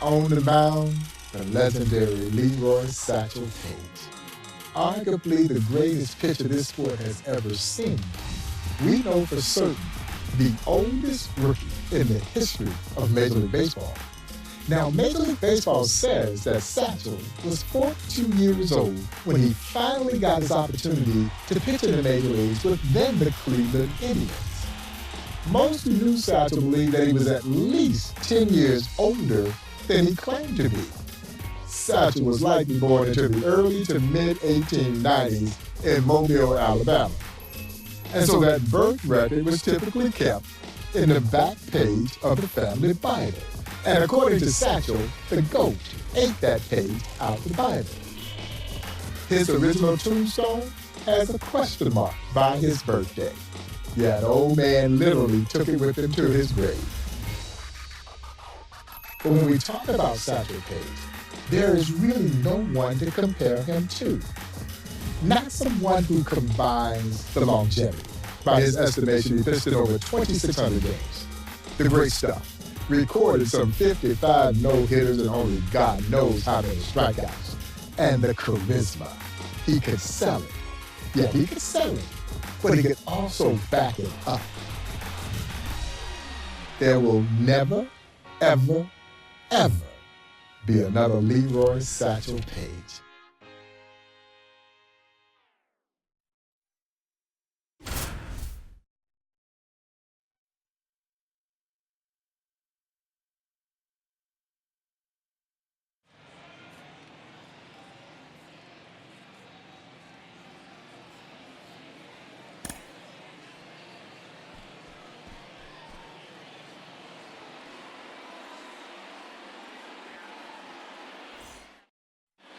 On the mound, the legendary Leroy Satchel Paige. Arguably the greatest pitcher this sport has ever seen. We know for certain the oldest rookie in the history of Major League Baseball. Now, Major League Baseball says that Satchel was 42 years old when he finally got his opportunity to pitch in the Major Leagues with then the Cleveland Indians. Most who knew Satchel believed that he was at least 10 years older than he claimed to be. Satchel was likely born into the early to mid-1890s in Mobile, Alabama. And so that birth record was typically kept in the back page of the family Bible. And according to Satchel, the goat ate that page out of the Bible. His original tombstone has a question mark by his birthday. Yeah, the old man literally took it with him to his grave. But when we talk about Satchel Paige, there is really no one to compare him to. Not someone who combines the longevity. By his estimation, he pitched in over 2,600 games. The great stuff. Recorded some 55 no-hitters and only God knows how many strikeouts. And the charisma. He could sell it. Yeah, he could sell it. But he could also back it up. There will never, ever, ever be another Leroy Satchel Paige.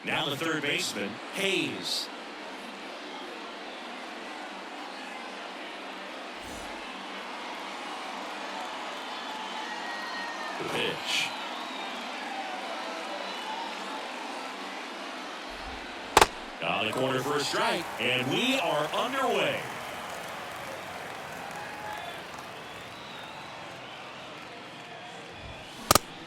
Now the third baseman, Hayes. The pitch. On the corner for a strike, and we are underway.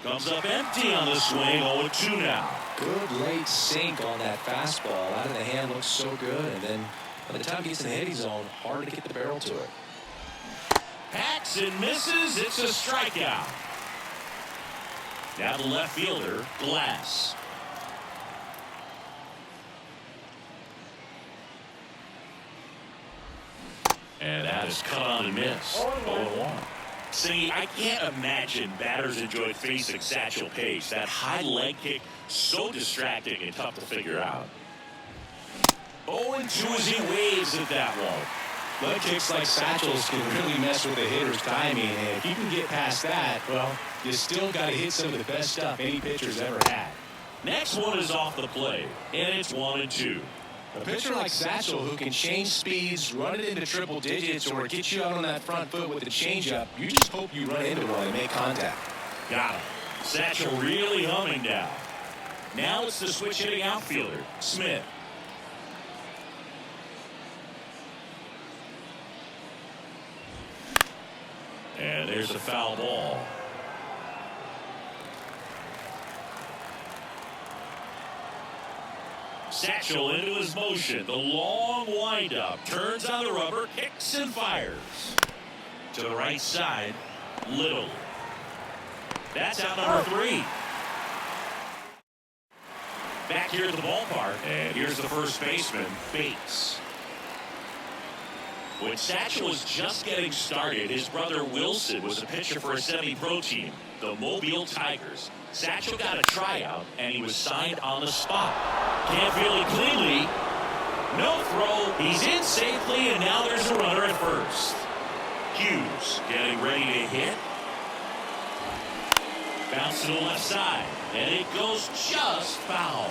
Comes up empty on the swing, 0-2 now. Good late sink on that fastball. Out of the hand looks so good, and then by the time it gets in the hitting zone, hard to get the barrel to it. Hacks and misses. It's a strikeout. Now the left fielder, Glass. And that is cut on and miss. 0-1. See, I can't imagine batters enjoyed facing Satchel Paige. That high leg kick, so distracting and tough to figure out. 0-2 as he waves at that one. Leg kicks like Satchel's can really mess with the hitter's timing, and if you can get past that, well, you still got to hit some of the best stuff any pitcher's ever had. Next one is off the plate, and it's 1-2. A pitcher like Satchel who can change speeds, run it into triple digits, or get you out on that front foot with a changeup, you just hope you run into one and make contact. Got him. Satchel really humming now. Now it's the switch hitting outfielder, Smith. And there's a foul ball. Satchel into his motion. The long windup. Turns on the rubber. Kicks and fires. To the right side. Little. That's out number 3. Back here at the ballpark. And here's the first baseman, Bates. When Satchel was just getting started, his brother Wilson was a pitcher for a semi-pro team, the Mobile Tigers. Satchel got a tryout, and he was signed on the spot. Can't feel it cleanly. No throw. He's in safely, and now there's a runner at first. Hughes getting ready to hit. Bounce to the left side, and it goes just foul.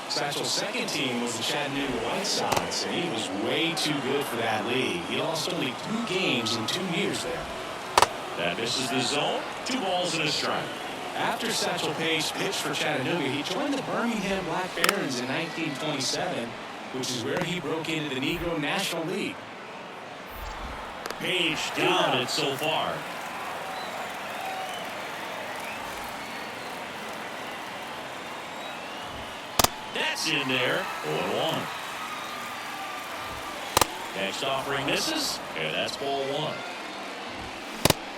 Satchel's second team was the Chattanooga White Sox, and he was way too good for that league. He lost only 2 games in 2 years there. That misses the zone. 2 balls and a strike. After Satchel Paige pitched for Chattanooga, he joined the Birmingham Black Barons in 1927, which is where he broke into the Negro National League. Paige dominant so far. That's in there. 0-1. Next offering misses, and that's ball one.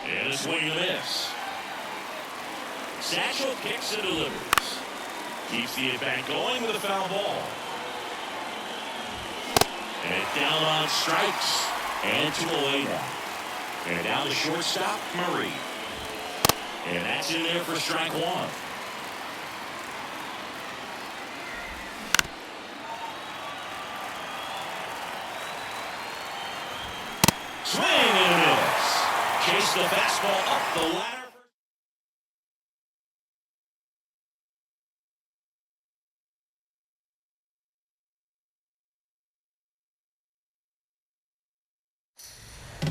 And a swing and a miss. Satchel kicks and delivers. Keeps the at-bat going with a foul ball. And down on strikes. And 2 away now. And down to shortstop, Murray. And that's in there for strike one. Swing and a miss. Chase the fastball up the ladder.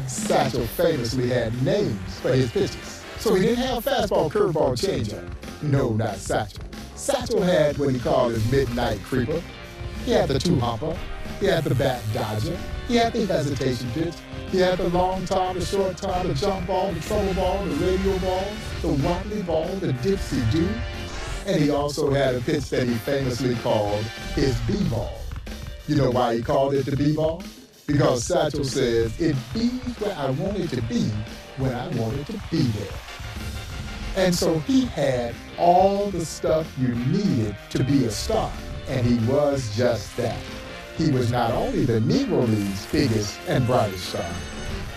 Satchel famously had names for his pitches, so he didn't have fastball, curveball, changeup. No, not Satchel. Satchel had what he called his midnight creeper. He had the two-hopper. He had the bat dodger. He had the hesitation pitch. He had the long tom, the short tom, the jump ball, the trouble ball, the radio ball, the wobbly ball, the dipsy-do. And he also had a pitch that he famously called his B-ball. You know why he called it the B-ball? Because Satchel says, it bees where I want it to be when I want it to be there. And so he had all the stuff you needed to be a star, and he was just that. He was not only the Negro League's biggest and brightest star,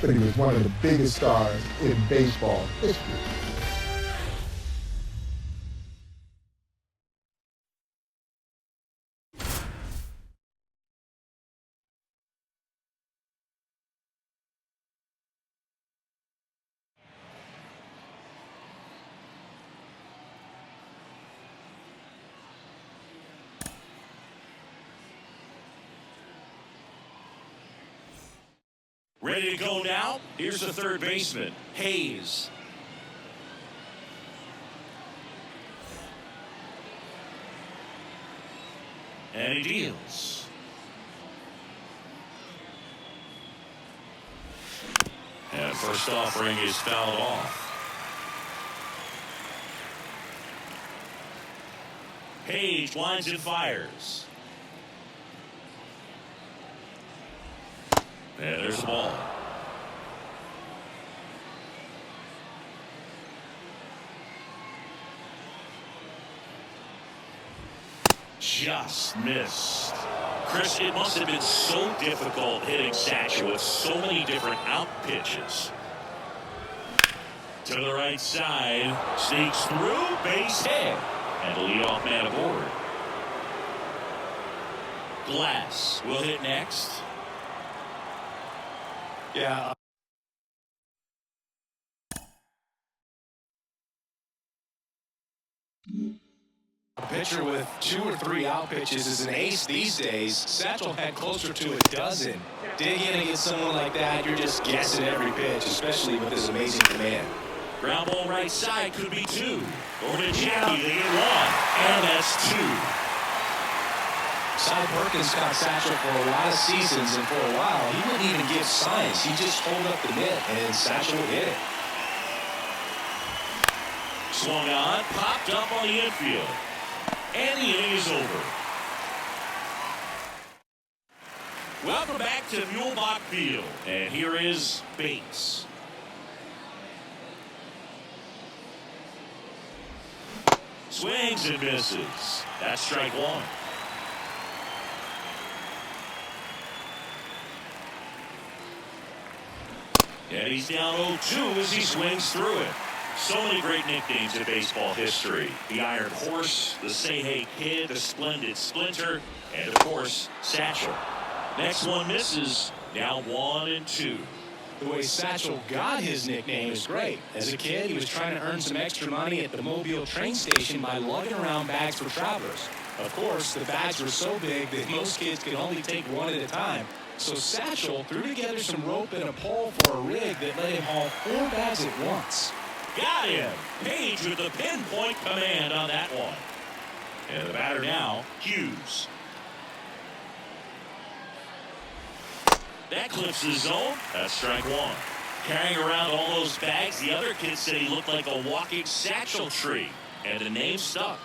but he was one of the biggest stars in baseball history. Ready to go now? Here's the third baseman, Hayes. And he deals. And first offering is fouled off. Paige winds and fires. And there's the ball. Just missed. Chris, it must have been so difficult hitting Satchel with so many different out pitches. To the right side, sneaks through, base hit, and the leadoff man aboard. Glass will hit next. Yeah. A pitcher with 2 or 3 out pitches is an ace these days. Satchel had closer to a dozen. Dig in against someone like that, you're just guessing every pitch, especially with his amazing command. Ground ball right side could be 2. Over to Jackie, they get 1. And that's 2. Cy Perkins caught Satchel for a lot of seasons, and for a while, he wouldn't even give signs. He just hold up the mitt, and Satchel would hit it. Swung on, popped up on the infield. And the inning is over. Welcome back to Muehlbach Field. And here is Bates. Swings and misses. That's strike one. And he's down 0-2 as he swings through it. So many great nicknames in baseball history. The Iron Horse, the Say Hey Kid, the Splendid Splinter, and of course, Satchel. Next one misses, now 1-2. The way Satchel got his nickname is great. As a kid, he was trying to earn some extra money at the Mobile train station by lugging around bags for travelers. Of course, the bags were so big that most kids could only take one at a time. So Satchel threw together some rope and a pole for a rig that let him haul 4 bags at once. Got him. Paige with the pinpoint command on that one. And the batter now, Hughes. That clips the zone. That's strike one. Carrying around all those bags, the other kids said he looked like a walking satchel tree. And the name stuck.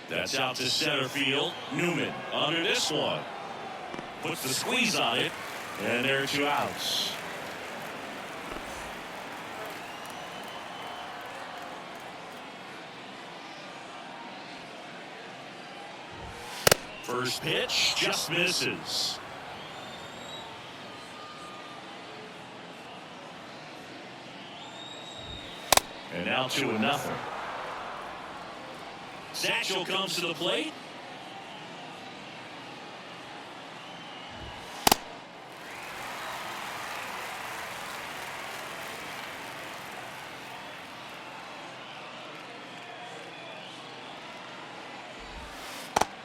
That's out to center field. Newman under this one. Puts the squeeze on it. And there are 2 outs. First pitch just misses. And now 2-0. Satchel comes to the plate.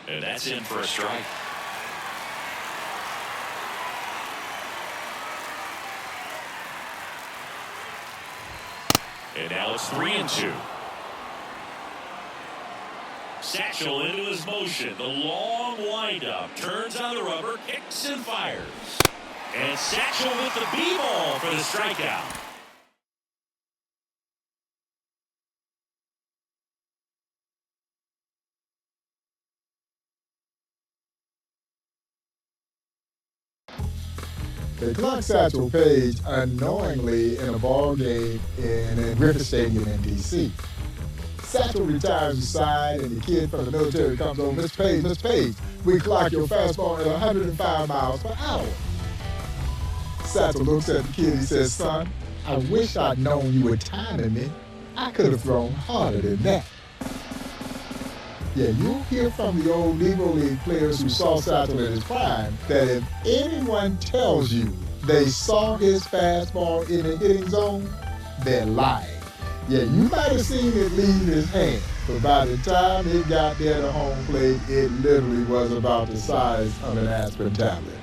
And that's in for a strike. And now it's 3-2. Satchel into his motion. The long windup. Turns on the rubber. Kicks and fires. And Satchel with the B-ball for the strikeout. They clocked Satchel Paige unknowingly in a ball game in Griffith Stadium in D.C. Satchel retires aside, and the kid from the military comes over. Miss Paige, we clock your fastball at 105 miles per hour. Satchel looks at the kid. He says, son, I wish I'd known you were timing me. I could have thrown harder than that. Yeah, you'll hear from the old Negro League players who saw Satchel in his prime that if anyone tells you they saw his fastball in the hitting zone, they're lying. Yeah, you might have seen it leave his hand, but by the time it got there to home plate, it literally was about the size of an aspirin tablet.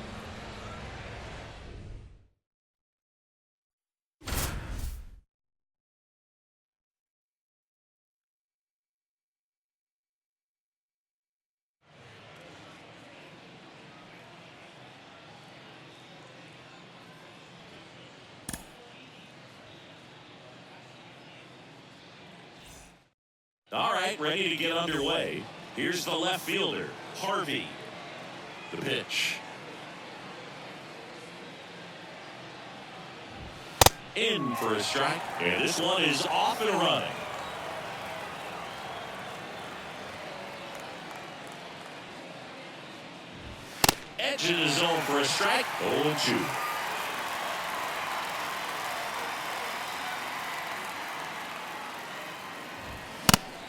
All right, ready to get underway. Here's the left fielder, Harvey. The pitch. In for a strike. And this one is off and running. Edge in the zone for a strike. 0-2.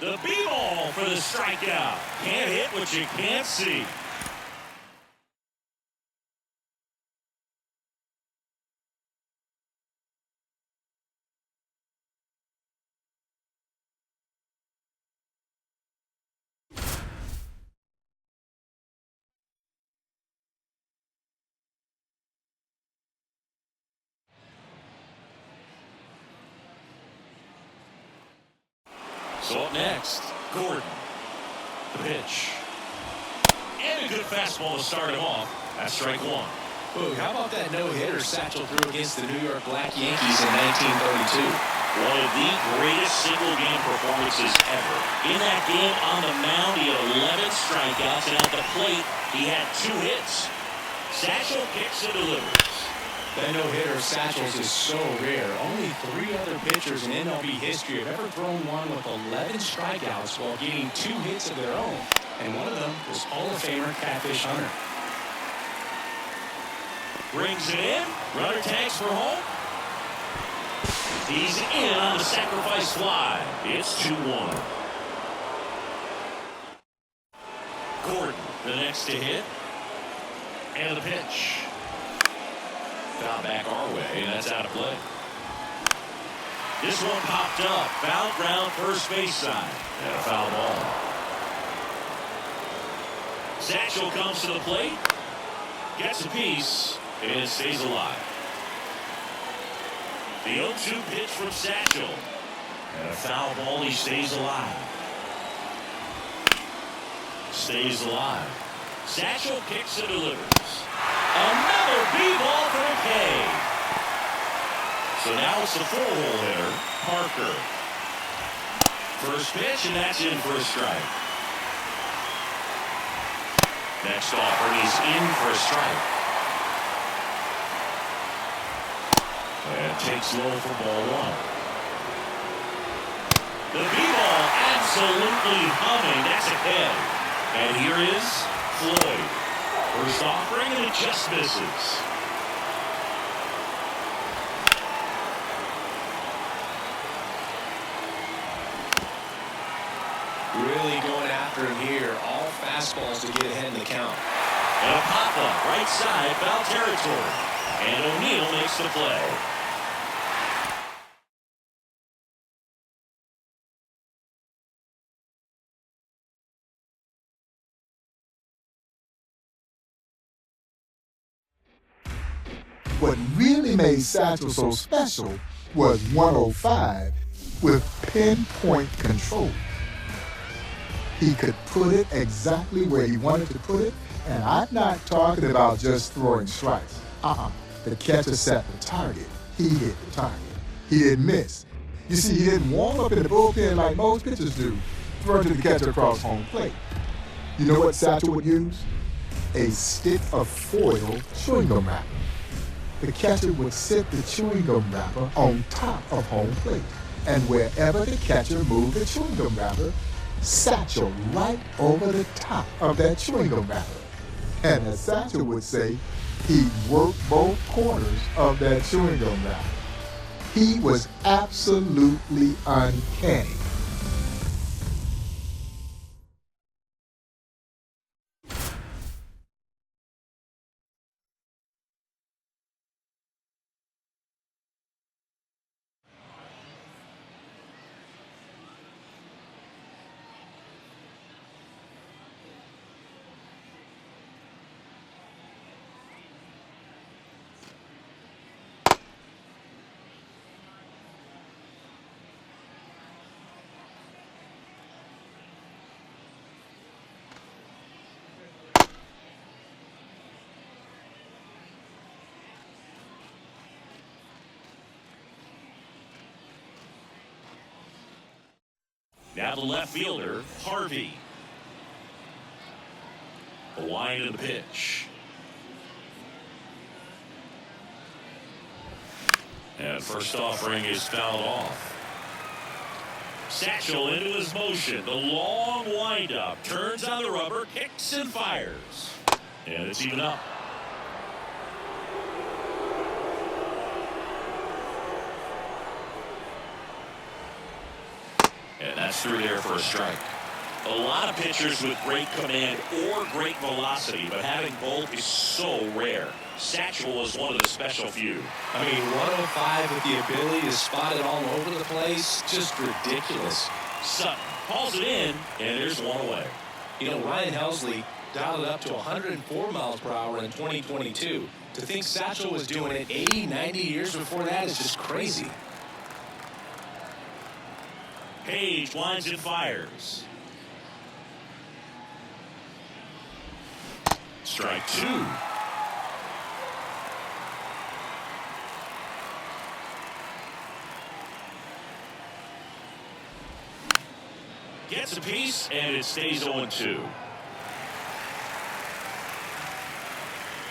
The B-ball for the strikeout. Can't hit what you can't see. So up next, Gordon. The pitch. And a good fastball to start him off. That's strike 1. Boog, how about that no-hitter Satchel threw against the New York Black Yankees in 1932? One of the greatest single-game performances ever. In that game, on the mound, he had 11 strikeouts, and at the plate, he had 2 hits. Satchel kicks and delivers. That no-hitter of Satchel's is so rare. Only 3 other pitchers in MLB history have ever thrown one with 11 strikeouts while getting 2 hits of their own. And one of them was Hall of Famer Catfish Hunter. Brings it in. Runner tags for home. He's in on the sacrifice fly. It's 2-1. Gordon, the next to hit. And the pitch. Foul back our way, and that's out of play. This one popped up. Foul ground first base side. And a foul ball. Satchel comes to the plate. Gets a piece. And stays alive. The 0-2 pitch from Satchel. And a foul ball. He stays alive. Stays alive. Satchel kicks and delivers. Another B-ball for a K. So now it's the 4-hole hitter, Parker. First pitch, and that's in for a strike. Next offering is in for a strike. And takes low for ball one. The B-ball absolutely humming. That's a hit. And here is Floyd. First offering, and it just misses. Really going after him here. All fastballs to get ahead in the count. And a pop-up, right side, foul territory. And O'Neill makes the play. What really made Satchel so special was 105 with pinpoint control. He could put it exactly where he wanted to put it, and I'm not talking about just throwing strikes. The catcher set the target. He hit the target. He didn't miss. You see, he didn't warm up in the bullpen like most pitchers do, throwing to the catcher across home plate. You know what Satchel would use? A stick of foil chewing gum wrapper. The catcher would sit the chewing gum wrapper on top of home plate. And wherever the catcher moved the chewing gum wrapper, Satchel right over the top of that chewing gum wrapper. And as Satchel would say, he worked both corners of that chewing gum wrapper. He was absolutely uncanny. Now the left fielder, Harvey. The line of the pitch. And first offering is fouled off. Satchel into his motion. The long windup. Turns on the rubber, kicks and fires. And it's even up. And that's through there for a strike. A lot of pitchers with great command or great velocity, but having both is so rare. Satchel was one of the special few. I mean, 105 with the ability to spot it all over the place, just ridiculous. Sutton calls it in, and there's one away. You know, Ryan Helsley dialed it up to 104 miles per hour in 2022. To think Satchel was doing it 80, 90 years before that is just crazy. Paige lines and fires. Strike two. Gets a piece, and it stays 0-2.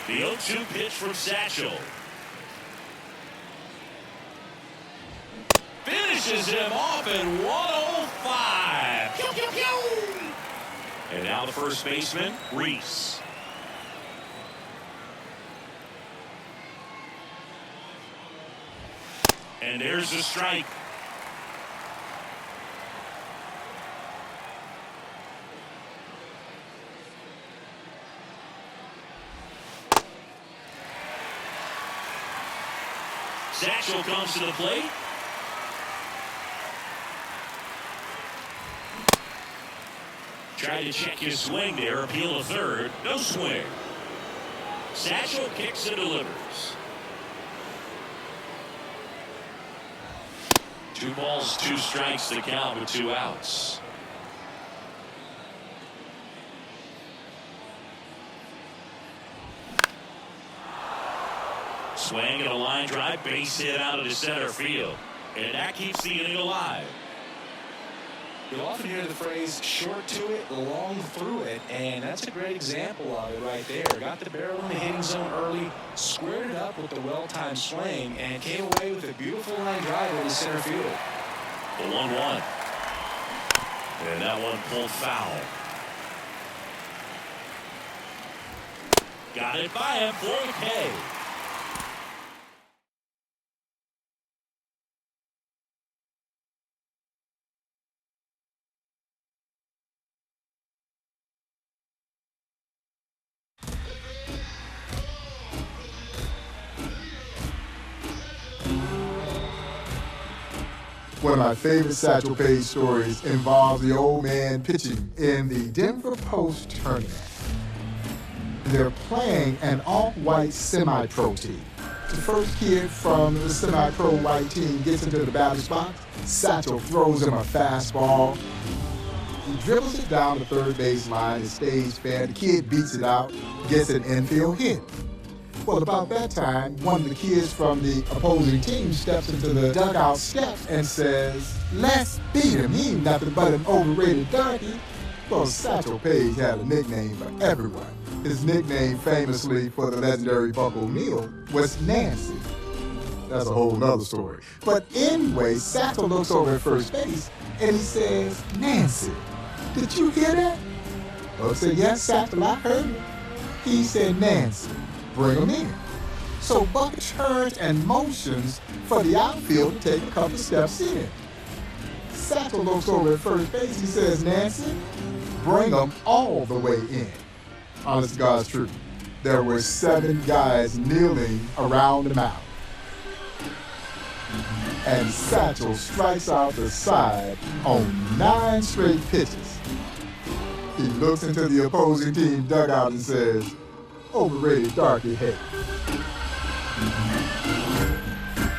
The 0-2 pitch from Satchel. Finishes him off at 105. Pew, pew, pew. And now the first baseman, Reese. And there's the strike. Satchel comes to the plate. Tried to check his swing there, appeal to third, no swing. Satchel kicks and delivers. 2 balls, 2 strikes to count with 2 outs. Swing and a line drive, base hit out of the center field. And that keeps the inning alive. You'll often hear the phrase, short to it, long through it, and that's a great example of it right there. Got the barrel in the hitting zone early, squared it up with the well-timed swing, and came away with a beautiful line drive into center field. The 1-1. And that one pulled foul. Got it by him for the K. One of my favorite Satchel Paige stories involves the old man pitching in the Denver Post tournament. They're playing an all-white semi-pro team. The first kid from the semi-pro white team gets into the batter's box. Satchel throws him a fastball. He dribbles it down the third base line. It stays fair. The kid beats it out, gets an infield hit. Well, about that time, one of the kids from the opposing team steps into the dugout steps and says, "Let's beat him. He ain't nothing but an overrated darky." Well, Satchel Paige had a nickname for everyone. His nickname, famously for the legendary Buck O'Neil, was Nancy. That's a whole nother story. But anyway, Satchel looks over at first base and he says, "Nancy, did you hear that?" Buck said, "Yes, Satchel, I heard it." He said, "Nancy, bring him in." So Buck turns and motions for the outfield to take a couple steps in. Satchel looks over at first base. He says, "Nancy, bring him all the way in." Honest to God's truth, there were 7 guys kneeling around him out. And Satchel strikes out the side on 9 straight pitches. He looks into the opposing team dugout and says, "Overrated darky head."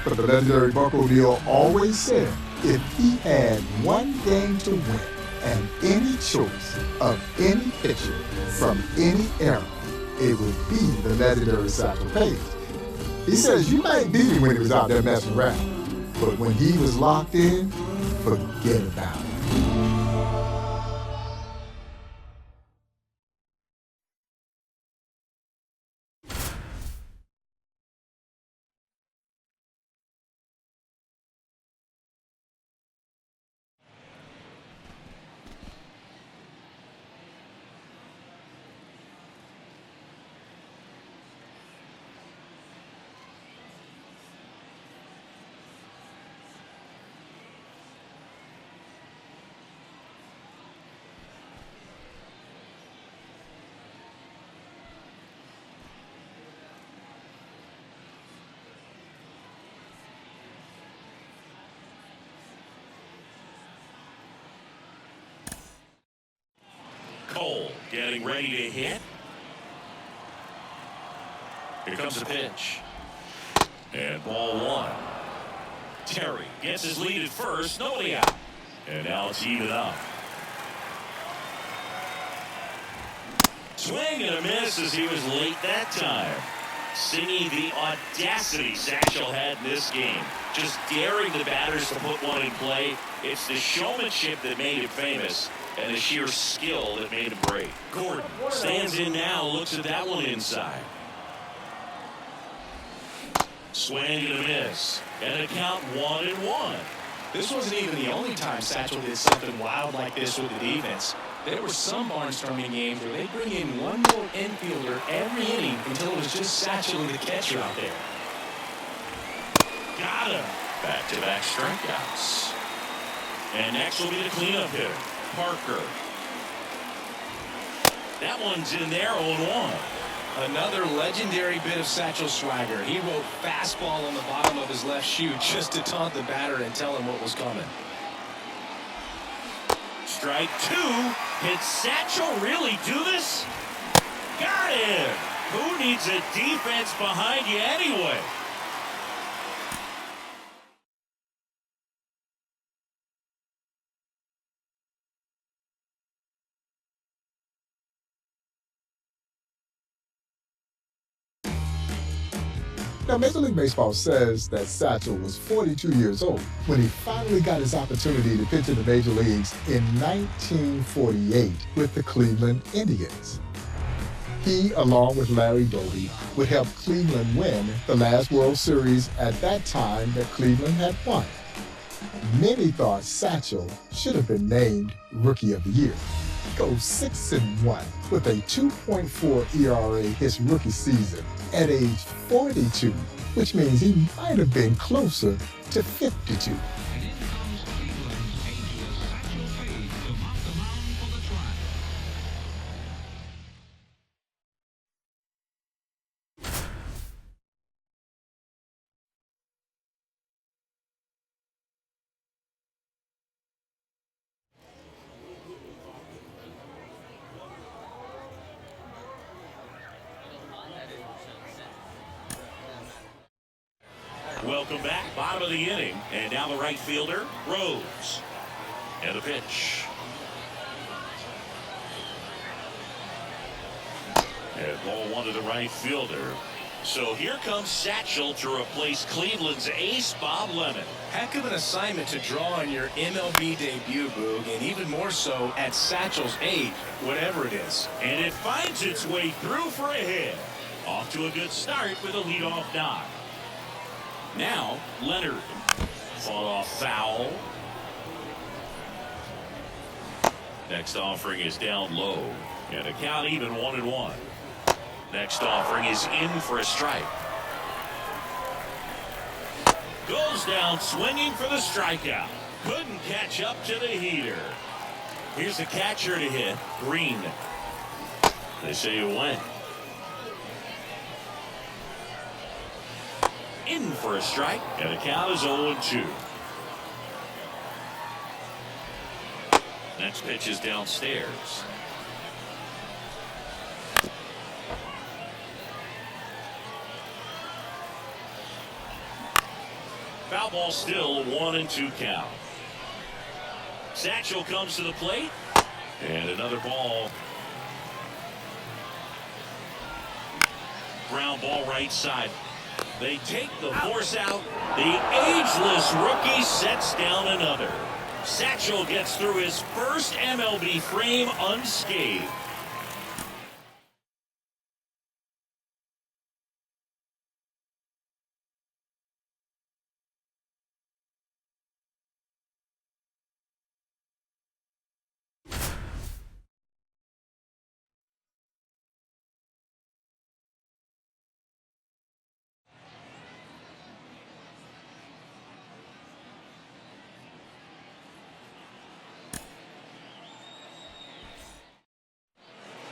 But the legendary Buck O'Neil always said if he had one game to win and any choice of any pitcher from any era, it would be the legendary Satchel Paige. He says you might beat him when he was out there messing around, but when he was locked in, forget about it. Cole getting ready to hit. Here comes the pitch. And ball 1. Terry gets his lead at first. Nobody out. And now it's even up. Swing and a miss as he was late that time. Singing the audacity Satchel had in this game. Just daring the batters to put one in play. It's the showmanship that made him famous and the sheer skill that made him great. Gordon stands in now, looks at that one inside. Swing and a miss. And a count 1-1. This wasn't even the only time Satchel did something wild like this with the defense. There were some barnstorming games where they bring in one more infielder every inning until it was just Satchel and the catcher out there. Got him. Back-to-back strikeouts. And next will be the cleanup hitter, Parker. That one's in there, 0-1. Another legendary bit of Satchel swagger. He wrote fastball on the bottom of his left shoe just to taunt the batter and tell him what was coming. Strike 2. Can Satchel really do this? Got him. Who needs a defense behind you anyway? Now, Major League Baseball says that Satchel was 42 years old when he finally got his opportunity to pitch in the major leagues in 1948 with the Cleveland Indians. He, along with Larry Doty, would help Cleveland win the last World Series at that time that Cleveland had won. Many thought Satchel should have been named Rookie of the Year. He goes 6-1 with a 2.4 ERA his rookie season at age 42, which means he might have been closer to 52. Welcome back, bottom of the inning, and now the right fielder, Rose. And the pitch. And ball one to the right fielder. So here comes Satchel to replace Cleveland's ace, Bob Lemon. Heck of an assignment to draw on your MLB debut, Boog, and even more so at Satchel's age, whatever it is. And it finds its way through for a hit. Off to a good start with a leadoff knock. Now, Leonard. Fought off foul. Next offering is down low. And a count even 1-1. Next offering is in for a strike. Goes down swinging for the strikeout. Couldn't catch up to the heater. Here's the catcher to hit, Green. They say it went. In for a strike, and the count is 0-2. Next pitch is downstairs. Foul ball still, 1-2 count. Satchel comes to the plate, and another ball. Ground ball right side. They take the force out. The ageless rookie sets down another. Satchel gets through his first MLB frame unscathed.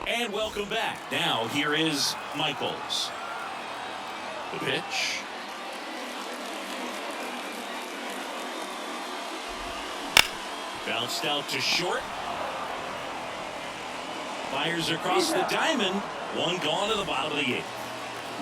And welcome back. Now here is Michaels. The pitch. Bounced out to short. Fires across the diamond. One gone to the bottom of the eighth.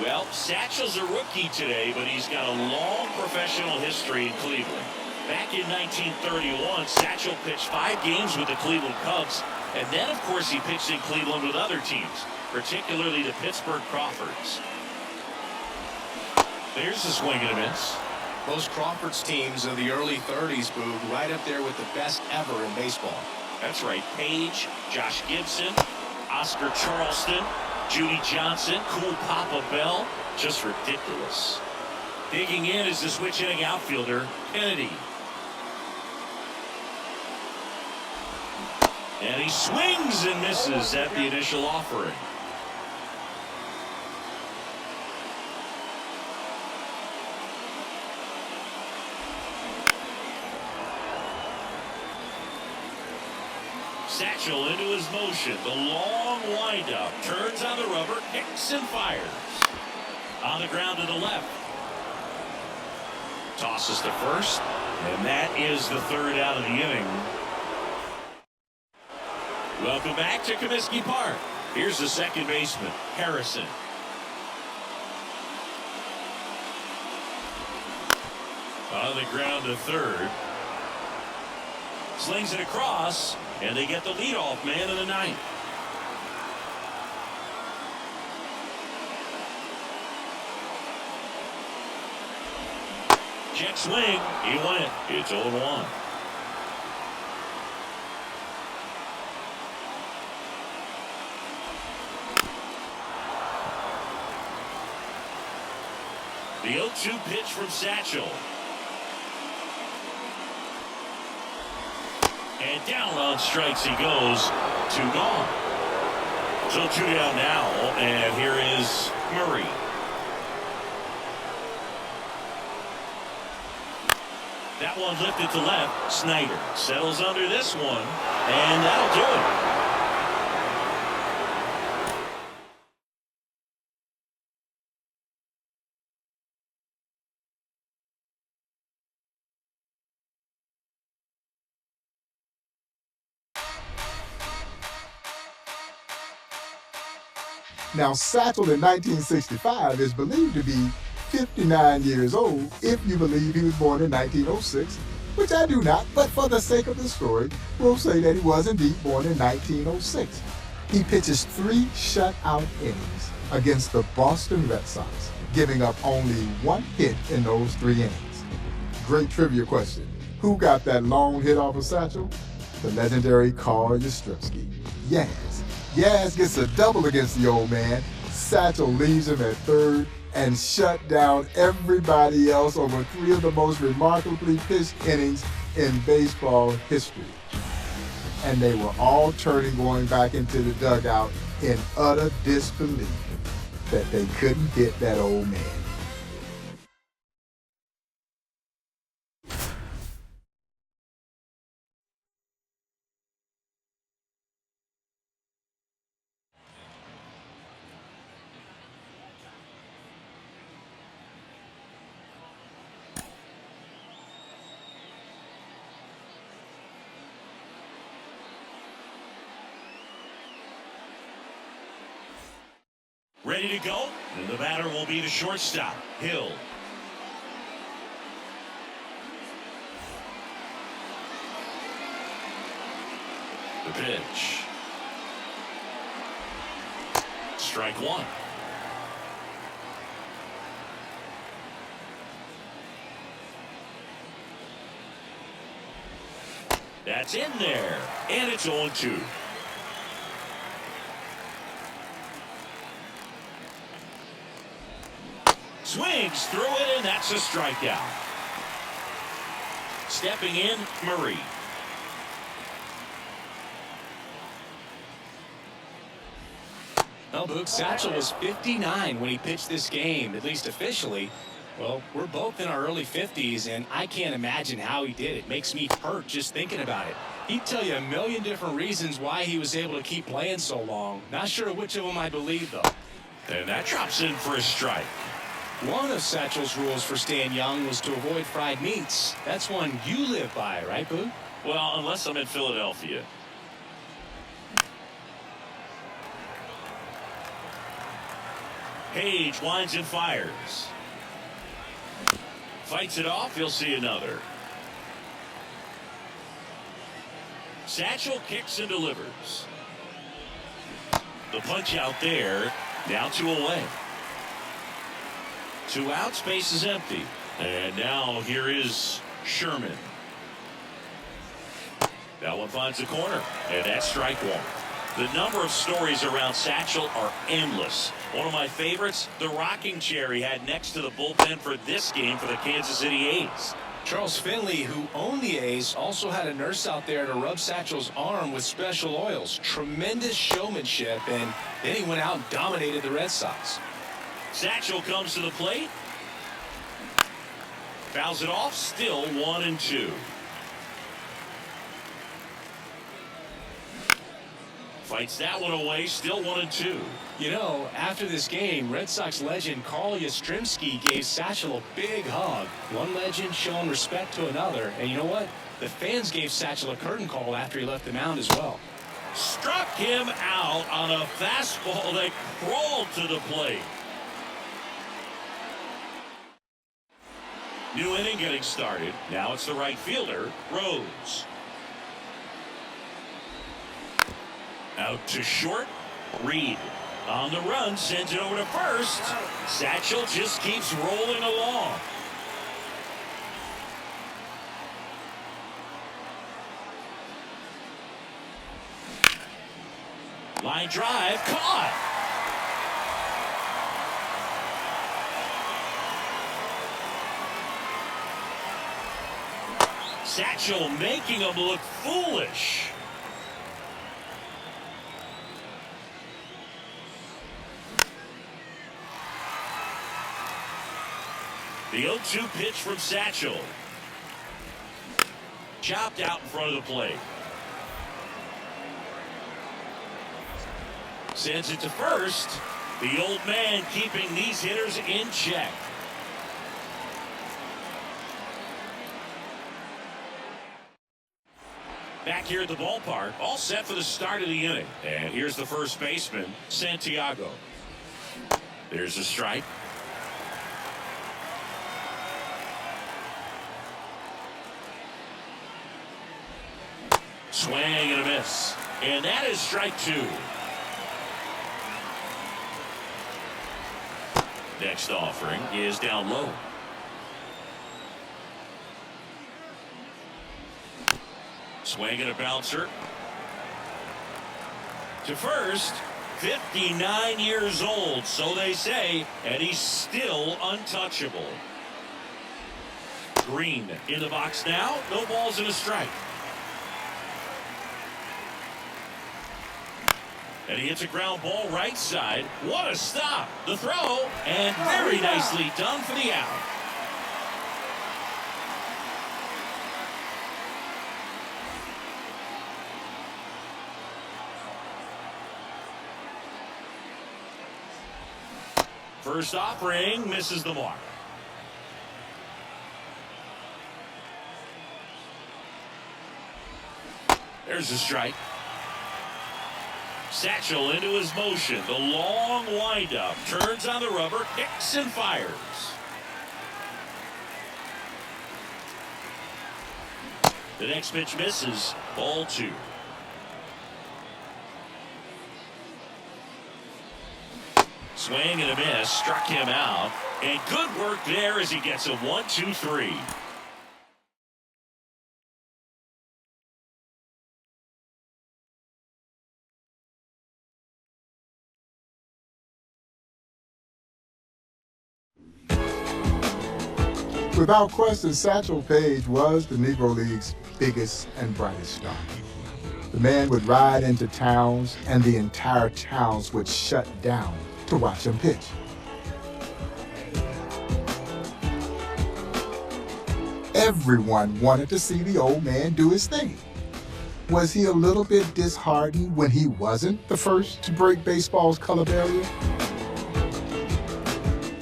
Well, Satchel's a rookie today, but he's got a long professional history in Cleveland. Back in 1931, Satchel pitched 5 games with the Cleveland Cubs. And then, of course, he pitched in Cleveland with other teams, particularly the Pittsburgh Crawfords. There's a swing and a miss. Those Crawfords teams of the early 30s, Boog, right up there with the best ever in baseball. That's right. Paige, Josh Gibson, Oscar Charleston, Judy Johnson, Cool Papa Bell. Just ridiculous. Digging in is the switch hitting outfielder, Kennedy. And he swings and misses at the initial offering. Satchel into his motion. The long windup. Turns on the rubber. Kicks and fires. On the ground to the left. Tosses to first. And that is the third out of the inning. Welcome back to Comiskey Park. Here's the second baseman, Harrison. On the ground to third. Slings it across, and they get the leadoff man in the ninth. Check swing. He went. It's 0-1. The 0-2 pitch from Satchel. And down on strikes he goes. 2 gone. So 2 down now, and here is Murray. That one lifted to left. Snyder settles under this one, and that'll do it. Now, Satchel in 1965 is believed to be 59 years old if you believe he was born in 1906, which I do not, but for the sake of the story, we'll say that he was indeed born in 1906. He pitches 3 shutout innings against the Boston Red Sox, giving up only 1 hit in those 3 innings. Great trivia question. Who got that long hit off of Satchel? The legendary Carl Yastrzemski. Yaz. Yaz gets a double against the old man. Satchel leaves him at third and shut down everybody else over 3 of the most remarkably pitched innings in baseball history. And they were all turning, going back into the dugout in utter disbelief that they couldn't hit that old man. Ready to go? And the batter will be the shortstop, Hill. The pitch. Strike 1. That's in there. And it's 0-2. Swings through it, and that's a strikeout. Stepping in, Murray. Well, Boog, Satchel was 59 when he pitched this game, at least officially. Well, we're both in our early 50s, and I can't imagine how he did it. It makes me hurt just thinking about it. He'd tell you a million different reasons why he was able to keep playing so long. Not sure which of them I believe, though. And that drops in for a strike. One of Satchel's rules for staying young was to avoid fried meats. That's one you live by, right, Boog? Well, unless I'm in Philadelphia. Paige winds and fires. Fights it off, he'll see another. Satchel kicks and delivers. The punch out there, now 2 away. 2 out, space is empty. And now here is Sherman. That one finds the corner, and that's strike 1. The number of stories around Satchel are endless. One of my favorites, the rocking chair he had next to the bullpen for this game for the Kansas City A's. Charles Finley, who owned the A's, also had a nurse out there to rub Satchel's arm with special oils. Tremendous showmanship, and then he went out and dominated the Red Sox. Satchel comes to the plate. Fouls it off, still 1-2. Fights that one away, still 1-2. You know, after this game, Red Sox legend Carl Yastrzemski gave Satchel a big hug. One legend showing respect to another. And you know what? The fans gave Satchel a curtain call after he left the mound as well. Struck him out on a fastball that crawled to the plate. New inning getting started. Now it's the right fielder, Rose. Out to short, Reed. On the run, sends it over to first. Satchel just keeps rolling along. Line drive, caught. Satchel making him look foolish. The 0-2 pitch from Satchel. Chopped out in front of the plate. Sends it to first. The old man keeping these hitters in check. Back here at the ballpark, all set for the start of the inning. And here's the first baseman, Santiago. There's a strike. Swing and a miss. And that is strike two. Next offering is down low. Swing and a bouncer. To first, 59 years old, so they say, and he's still untouchable. Green in the box now. No balls and a strike. And he hits a ground ball right side. What a stop. The throw, and very nicely done for the out. First offering misses the mark. There's a strike. Satchel into his motion. The long windup. Turns on the rubber. Kicks and fires. The next pitch misses. Ball two. Swing and a miss. Struck him out. And good work there as he gets a 1-2-3. Without question, Satchel Paige was the Negro League's biggest and brightest star. The man would ride into towns, and the entire towns would shut down to watch him pitch. Everyone wanted to see the old man do his thing. Was he a little bit disheartened when he wasn't the first to break baseball's color barrier?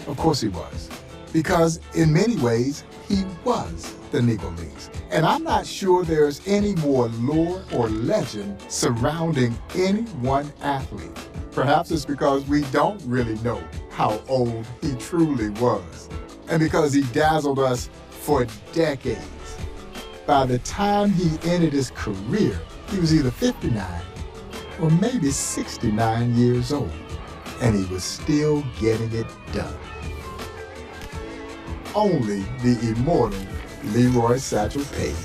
Of course he was. Because in many ways, he was the Negro Leagues. And I'm not sure there's any more lore or legend surrounding any one athlete. Perhaps it's because we don't really know how old he truly was. And because he dazzled us for decades. By the time he ended his career, he was either 59 or maybe 69 years old. And he was still getting it done. Only the immortal Leroy Satchel Paige.